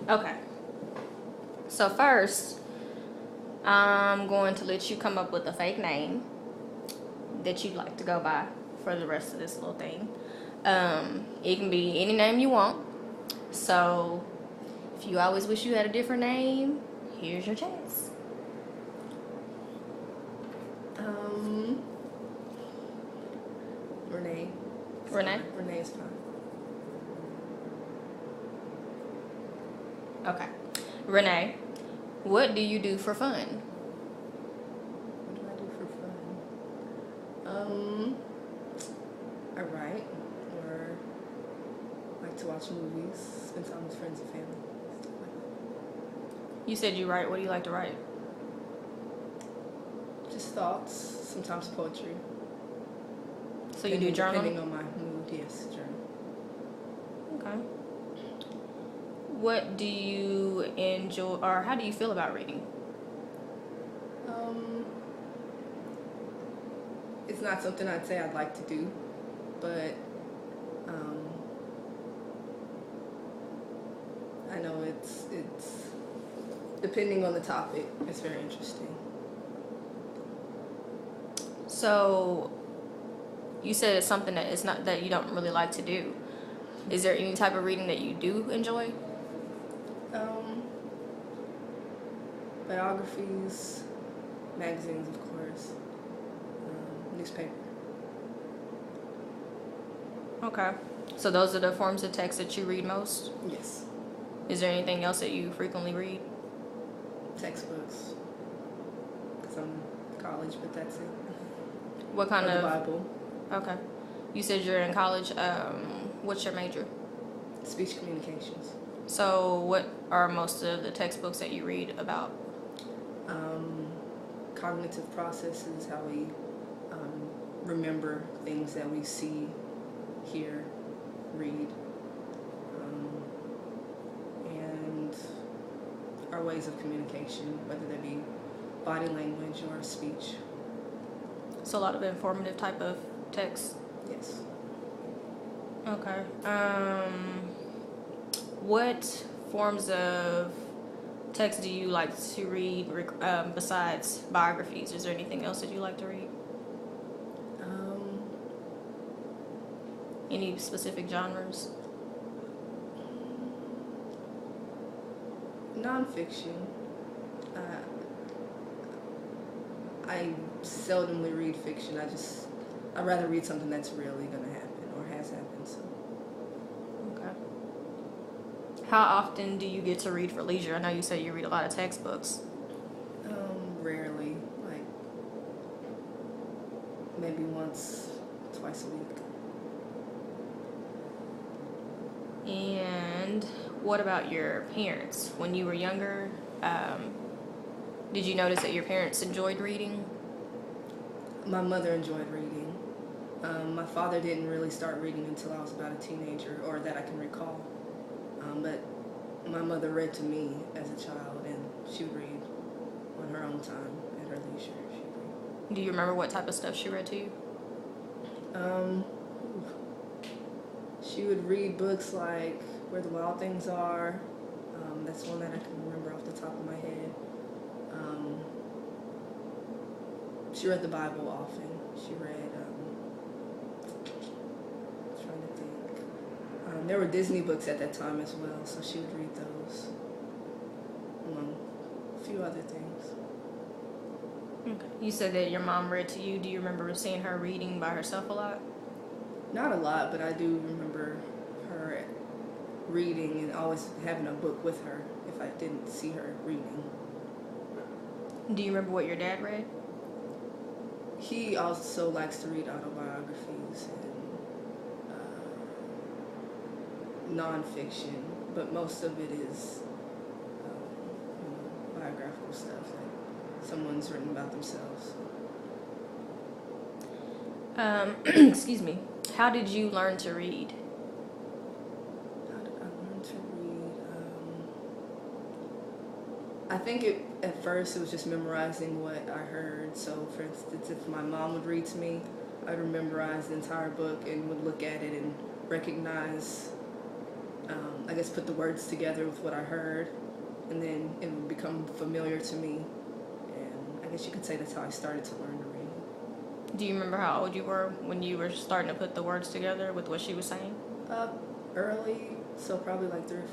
Okay. So first, I'm going to let you come up with a fake name that you'd like to go by for the rest of this little thing. It can be any name you want. So if you always wish you had a different name, here's your chance. Renee. Renee? Renee is fine. Okay. Renee, what do you do for fun? What do I do for fun? I write, or like to watch movies, spend time with friends and family, stuff like You said you write. What do you like to write? that. Just thoughts, sometimes poetry. So you do journaling? Depending on my mood, yes, journal. Okay. What do you enjoy, or how do you feel about reading? It's not something I'd say I'd like to do, but I know it's depending on the topic, it's very interesting. So you said it's something that it's not that you don't really like to do. Is there any type of reading that you do enjoy? Biographies, magazines, of course, newspaper. Okay. So those are the forms of text that you read most? Yes. Is there anything else that you frequently read? Textbooks, because I'm in college, but that's it. What kind Or of... the Bible. Okay. You said you're in college. What's your major? Speech communications. So what are most of the textbooks that you read about? Cognitive processes, how we remember things that we see, hear, read, and our ways of communication, whether they be body language or speech. So a lot of informative type of text. Yes. Okay. What forms of text do you like to read besides biographies? Is there anything else that you like to read? Any specific genres? Nonfiction. I seldomly read fiction. I'd rather read something that's really going to happen or has happened. So. Okay. How often do you get to read for leisure? I know you say you read a lot of textbooks. Rarely, like maybe once, twice a week. And what about your parents? When you were younger, did you notice that your parents enjoyed reading? My mother enjoyed reading. My father didn't really start reading until I was about a teenager, or that I can recall. But my mother read to me as a child, and she would read on her own time, at her leisure. She'd read. Do you remember what type of stuff she read to you? She would read books like Where the Wild Things Are. That's one that I can remember off the top of my head. She read the Bible often. She read, I'm trying to think. There were Disney books at that time as well, so she would read those, among a few other things. Okay. You said that your mom read to you. Do you remember seeing her reading by herself a lot? Not a lot, but I do remember her reading and always having a book with her if I didn't see her reading. Do you remember what your dad read? He also likes to read autobiographies and nonfiction, but most of it is biographical stuff, like someone's written about themselves. Excuse me. How did you learn to read? How did I learn to read? I think at first it was just memorizing what I heard. So, for instance, if my mom would read to me, I'd memorize the entire book and would look at it and recognize, I guess, put the words together with what I heard, and then it would become familiar to me. And I guess you could say that's how I started to learn to read. Do you remember how old you were when you were starting to put the words together with what she was saying? Early, so probably like 3 or 4.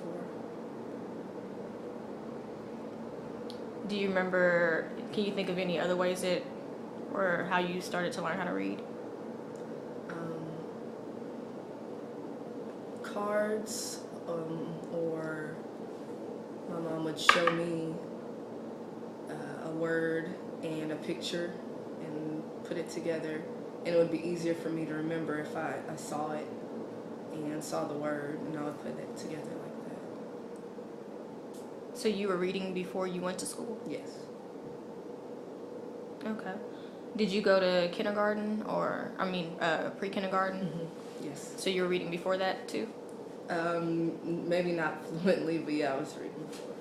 Do you remember, can you think of any other ways that, or how you started to learn how to read? Cards, or my mom would show me a word and a picture and put it together, and it would be easier for me to remember if I saw it and saw the word, and I would put it together like that. So you were reading before you went to school? Yes. Okay. Did you go to kindergarten pre-kindergarten? Mm-hmm. Yes. So you were reading before that too? Maybe not fluently, but yeah, I was reading before.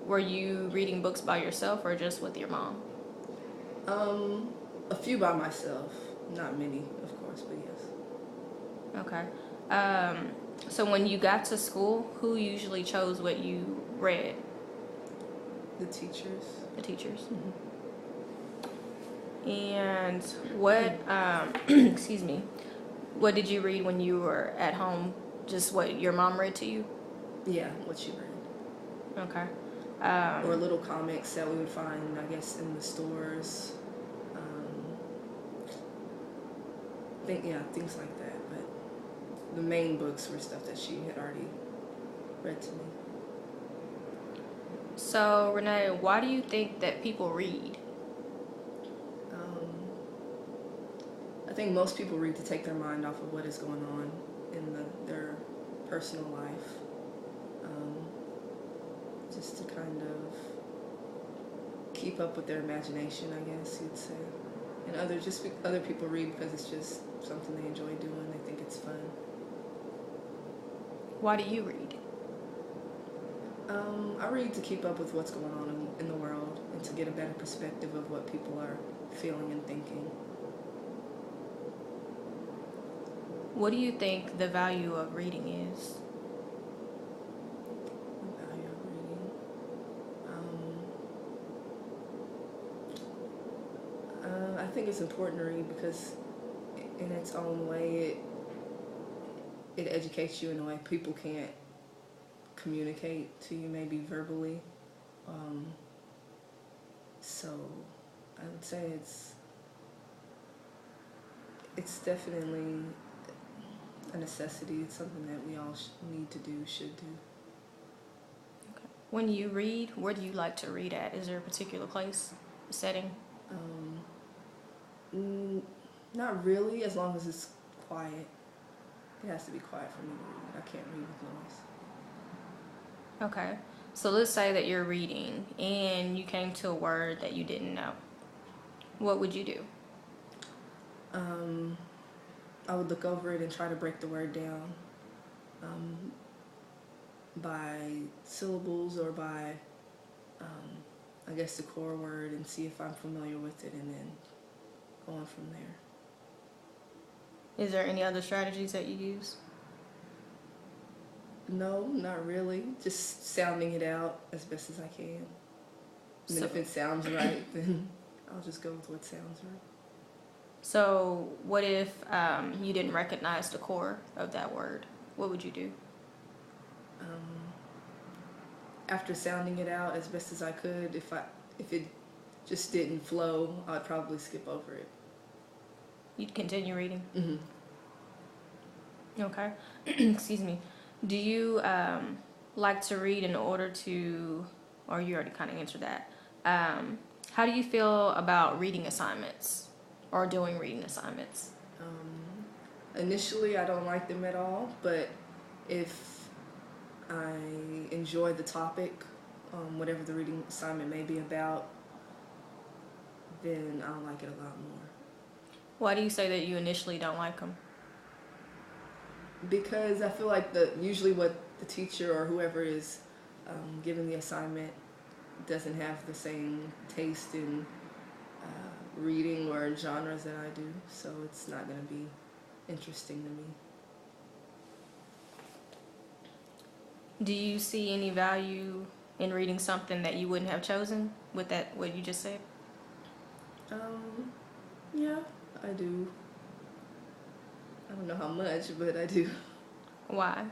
Were you reading books by yourself or just with your mom? A few by myself. Not many, of course, but yes. Okay. So when you got to school, who usually chose what you read? The teachers. The teachers. Mm-hmm. And what, excuse me, what did you read when you were at home? Just what your mom read to you? Yeah, what she read. Okay. Or little comics that we would find, I guess, in the stores. Things like that. But the main books were stuff that she had already read to me. So, Renee, why do you think that people read? I think most people read to take their mind off of what is going on in their personal life. Just to kind of keep up with their imagination, I guess you'd say. And other people read because it's just something they enjoy doing. They think it's fun. Why do you read? I read to keep up with what's going on in the world and to get a better perspective of what people are feeling and thinking. What do you think the value of reading is? The value of reading. I think it's important to read because in its own way it educates you in a way people can't communicate to you maybe verbally. So I would say it's definitely a necessity. It's something that we all need to do, should do. Okay. When you read, where do you like to read at? Is there a particular place, setting? Not really, as long as it's quiet. It has to be quiet for me to read. I can't read with noise. Okay. So let's say that you're reading and you came to a word that you didn't know. What would you do? I would look over it and try to break the word down by syllables or by, I guess, the core word and see if I'm familiar with it and then go on from there. Is there any other strategies that you use? No, not really. Just sounding it out as best as I can. And then if it sounds right, then I'll just go with what sounds right. So what if you didn't recognize the core of that word? What would you do? After sounding it out as best as I could, if it just didn't flow, I'd probably skip over it. You'd continue reading? Mm-hmm. Okay. Excuse me. Do you like to read in order to, or you already kind of answered that. How do you feel about reading assignments or doing reading assignments? Initially, I don't like them at all, but if I enjoy the topic, whatever the reading assignment may be about, then I'll like it a lot more. Why do you say that you initially don't like them? Because I feel like usually what the teacher or whoever is giving the assignment doesn't have the same taste in reading or genres that I do, so it's not going to be interesting to me. Do you see any value in reading something that you wouldn't have chosen with that, what you just said? Yeah, I do. I don't know how much, but I do. Why?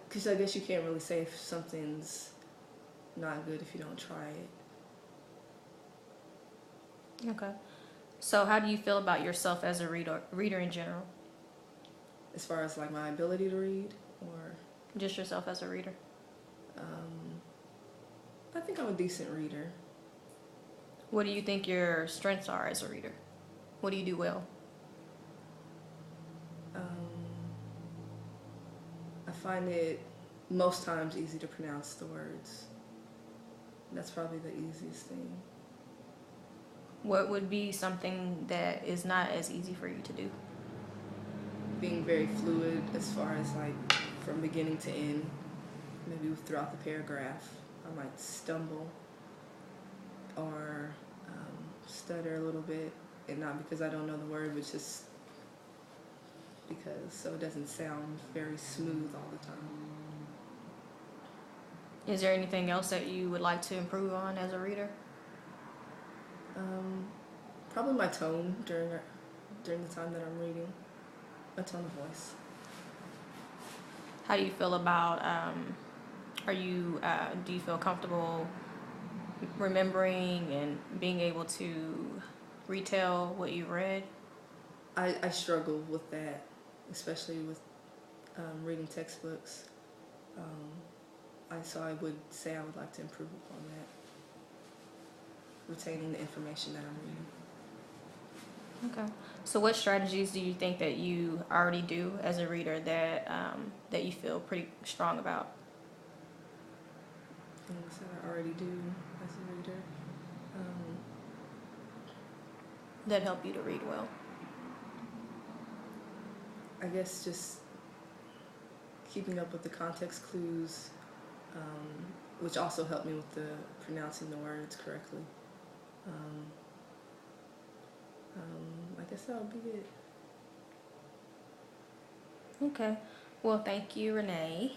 Because I guess you can't really say if something's not good if you don't try it. Okay. So how do you feel about yourself as a reader in general? As far as like my ability to read, or Just yourself as a reader? I think I'm a decent reader. What do you think your strengths are as a reader? What do you do well? I find it most times easy to pronounce the words. That's probably the easiest thing. What would be something that is not as easy for you to do? Being very fluid as far as like from beginning to end, maybe throughout the paragraph. I might stumble or stutter a little bit, and not because I don't know the word, but just because so it doesn't sound very smooth all the time. Is there anything else that you would like to improve on as a reader? Probably my tone during the time that I'm reading, my tone of voice. How do you feel about, do you feel comfortable remembering and being able to retell what you read? I struggle with that, especially with reading textbooks. So I would say I would like to improve upon that, retaining the information that I'm reading. Okay. So what strategies do you think that you already do as a reader that that you feel pretty strong about? Things that I already do as a reader. That help you to read well? I guess just keeping up with the context clues, which also helped me with the pronouncing the words correctly. I guess that would be it. Okay. Well, thank you, Renee.